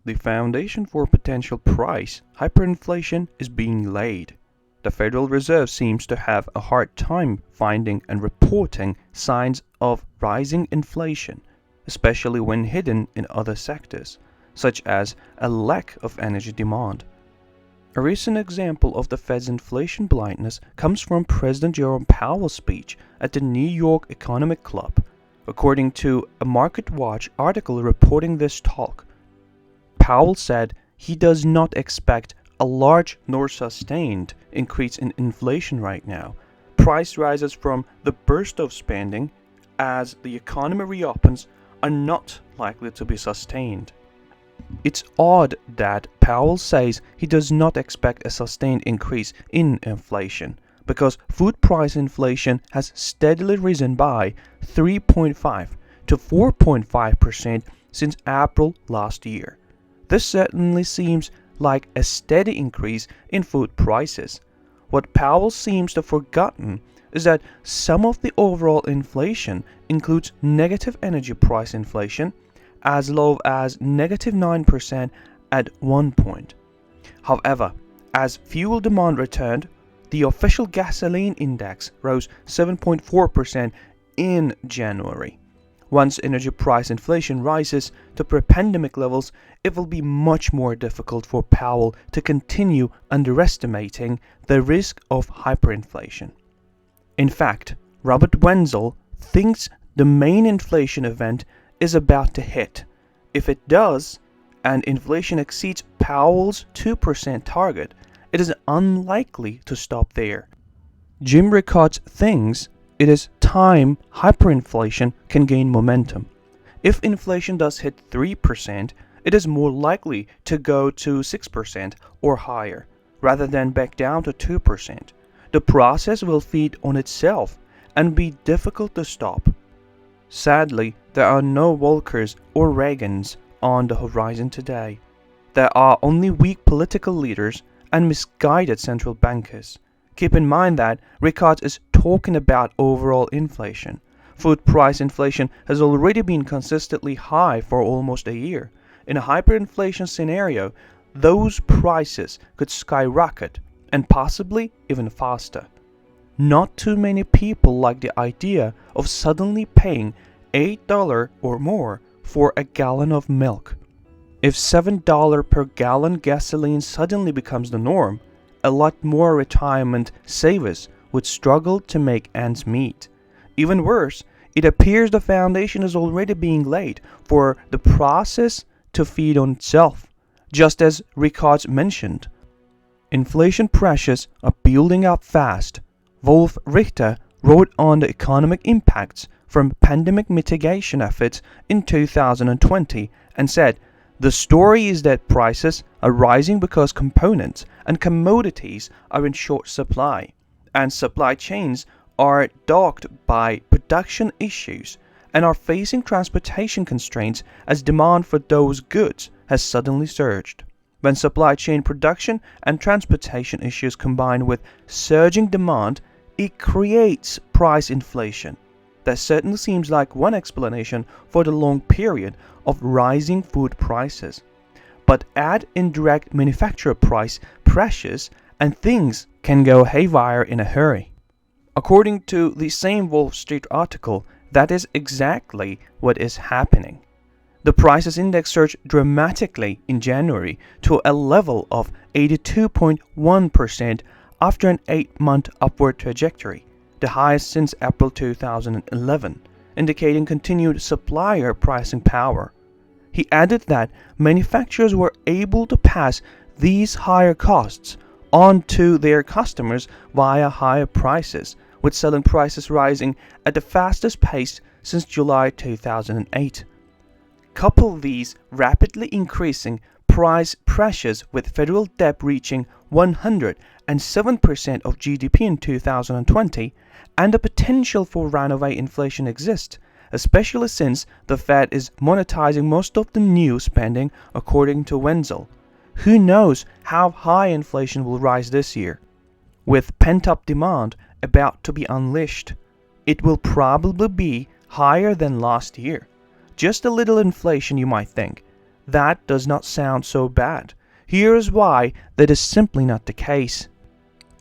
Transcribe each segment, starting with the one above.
The foundation for potential price hyperinflation is being laid. The Federal Reserve seems to have a hard time finding and reporting signs of rising inflation, especially when hidden in other sectors, such as a lack of energy demand. A recent example of the Fed's inflation blindness comes from President Jerome Powell's speech at the New York Economic Club, according to a MarketWatch article reporting this talk. Powell said he does not expect a large nor sustained increase in inflation right now. Price rises from the burst of spending as the economy reopens are not likely to be sustained. It's odd that Powell says he does not expect a sustained increase in inflation, because food price inflation has steadily risen by 3.5 to 4.5% since April last year. This certainly seems like a steady increase in food prices. What Powell seems to have forgotten is that some of the overall inflation includes negative energy price inflation, as low as -9% at one point. However, as fuel demand returned, the official gasoline index rose 7.4% in January. Once energy price inflation rises to pre-pandemic levels, it will be much more difficult for Powell to continue underestimating the risk of hyperinflation. In fact, Robert Wenzel thinks the main inflation event is about to hit. If it does, and inflation exceeds Powell's 2% target, it is unlikely to stop there. Jim Rickards thinks it is time hyperinflation can gain momentum. If inflation does hit 3%, it is more likely to go to 6% or higher, rather than back down to 2%. The process will feed on itself and be difficult to stop. Sadly, there are no Volckers or Reagans on the horizon today. There are only weak political leaders and misguided central bankers. Keep in mind that Rickards is talking about overall inflation. Food price inflation has already been consistently high for almost a year. In a hyperinflation scenario, those prices could skyrocket, and possibly even faster. Not too many people like the idea of suddenly paying $8 or more for a gallon of milk. If $7 per gallon gasoline suddenly becomes the norm, a lot more retirement savers would struggle to make ends meet. Even worse, it appears the foundation is already being laid for the process to feed on itself, just as Rickards mentioned. Inflation pressures are building up fast. Wolf Richter wrote on the economic impacts from pandemic mitigation efforts in 2020 and said, "The story is that prices are rising because components and commodities are in short supply, and supply chains are dogged by production issues and are facing transportation constraints as demand for those goods has suddenly surged. When supply chain production and transportation issues combine with surging demand, it creates price inflation. That certainly seems like one explanation for the long period of rising food prices. But add indirect manufacturer price pressures and things can go haywire in a hurry." According to the same Wall Street article, that is exactly what is happening. The prices index surged dramatically in January to a level of 82.1% after an 8-month upward trajectory, the highest since April 2011, indicating continued supplier pricing power. He added that manufacturers were able to pass these higher costs on to their customers via higher prices, with selling prices rising at the fastest pace since July 2008. Couple these rapidly increasing price pressures with federal debt reaching 107% of GDP in 2020, and the potential for runaway inflation exists, especially since the Fed is monetizing most of the new spending, according to Wenzel. Who knows how high inflation will rise this year? With pent-up demand about to be unleashed, it will probably be higher than last year. Just a little inflation, you might think. That does not sound so bad. Here is why that is simply not the case.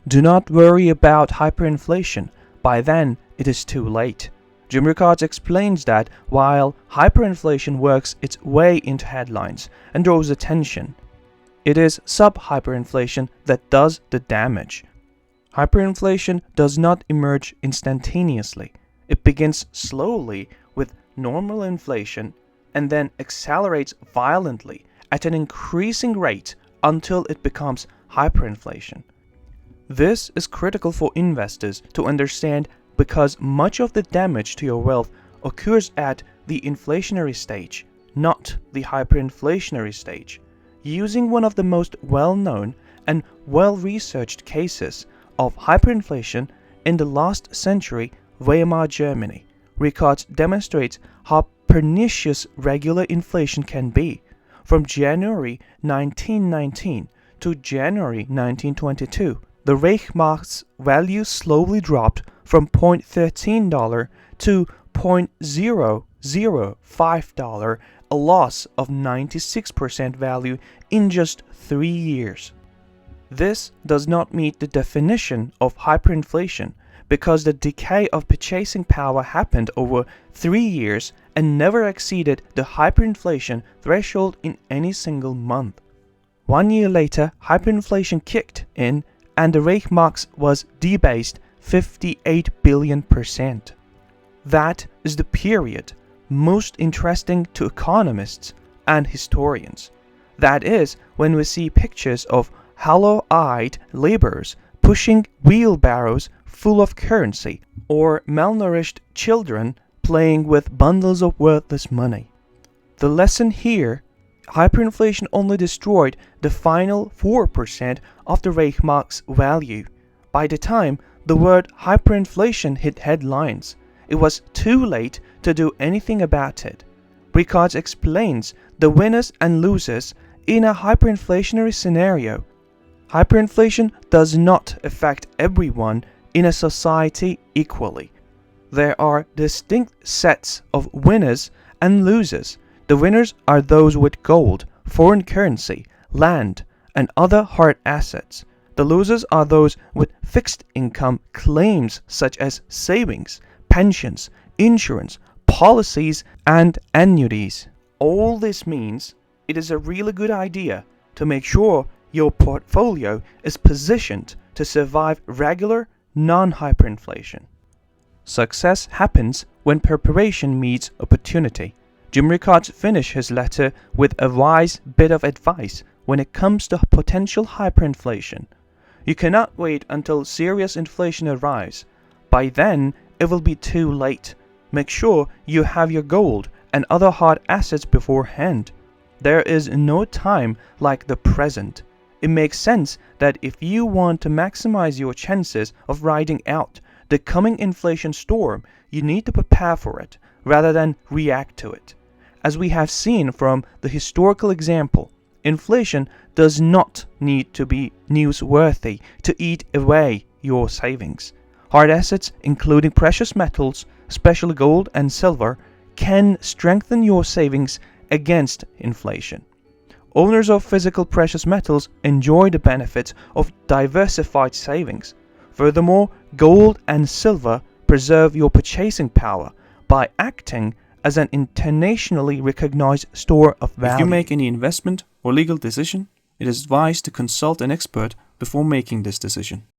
Do not worry about hyperinflation. By then, it is too late. Jim Rickards explains that while hyperinflation works its way into headlines and draws attention, it is sub-hyperinflation that does the damage. Hyperinflation does not emerge instantaneously. It begins slowly with normal inflation and then accelerates violently at an increasing rate until it becomes hyperinflation. This is critical for investors to understand because much of the damage to your wealth occurs at the inflationary stage, not the hyperinflationary stage. Using one of the most well-known and well-researched cases of hyperinflation in the last century, Weimar Germany, Rickards demonstrates how pernicious regular inflation can be. From January 1919 to January 1922, the Reichsmark's value slowly dropped from $0.13 to $0.005, a loss of 96% value in just 3 years. This does not meet the definition of hyperinflation because the decay of purchasing power happened over 3 years and never exceeded the hyperinflation threshold in any single month. 1 year later, hyperinflation kicked in and the Reichsmark was debased 58 billion%. That is the period most interesting to economists and historians. That is when we see pictures of hollow-eyed laborers pushing wheelbarrows full of currency or malnourished children playing with bundles of worthless money. The lesson here: hyperinflation only destroyed the final 4% of the Reichsmark's value. By the time the word hyperinflation hit headlines, it was too late to do anything about it. Rickards explains the winners and losers in a hyperinflationary scenario. Hyperinflation does not affect everyone in a society equally. There are distinct sets of winners and losers. The winners are those with gold, foreign currency, land, and other hard assets. The losers are those with fixed income claims such as savings, pensions, insurance, policies, and annuities. All this means it is a really good idea to make sure your portfolio is positioned to survive regular, non-hyperinflation. Success happens when preparation meets opportunity. Jim Rickards finished his letter with a wise bit of advice when it comes to potential hyperinflation. You cannot wait until serious inflation arrives. By then, it will be too late. Make sure you have your gold and other hard assets beforehand. There is no time like the present. It makes sense that if you want to maximize your chances of riding out the coming inflation storm, you need to prepare for it rather than react to it. As we have seen from the historical example, inflation does not need to be newsworthy to eat away your savings. Hard assets, including precious metals, especially gold and silver, can strengthen your savings against inflation. Owners of physical precious metals enjoy the benefits of diversified savings. Furthermore, gold and silver preserve your purchasing power by acting as an internationally recognized store of value. If you make any investment or legal decision, it is advised to consult an expert before making this decision.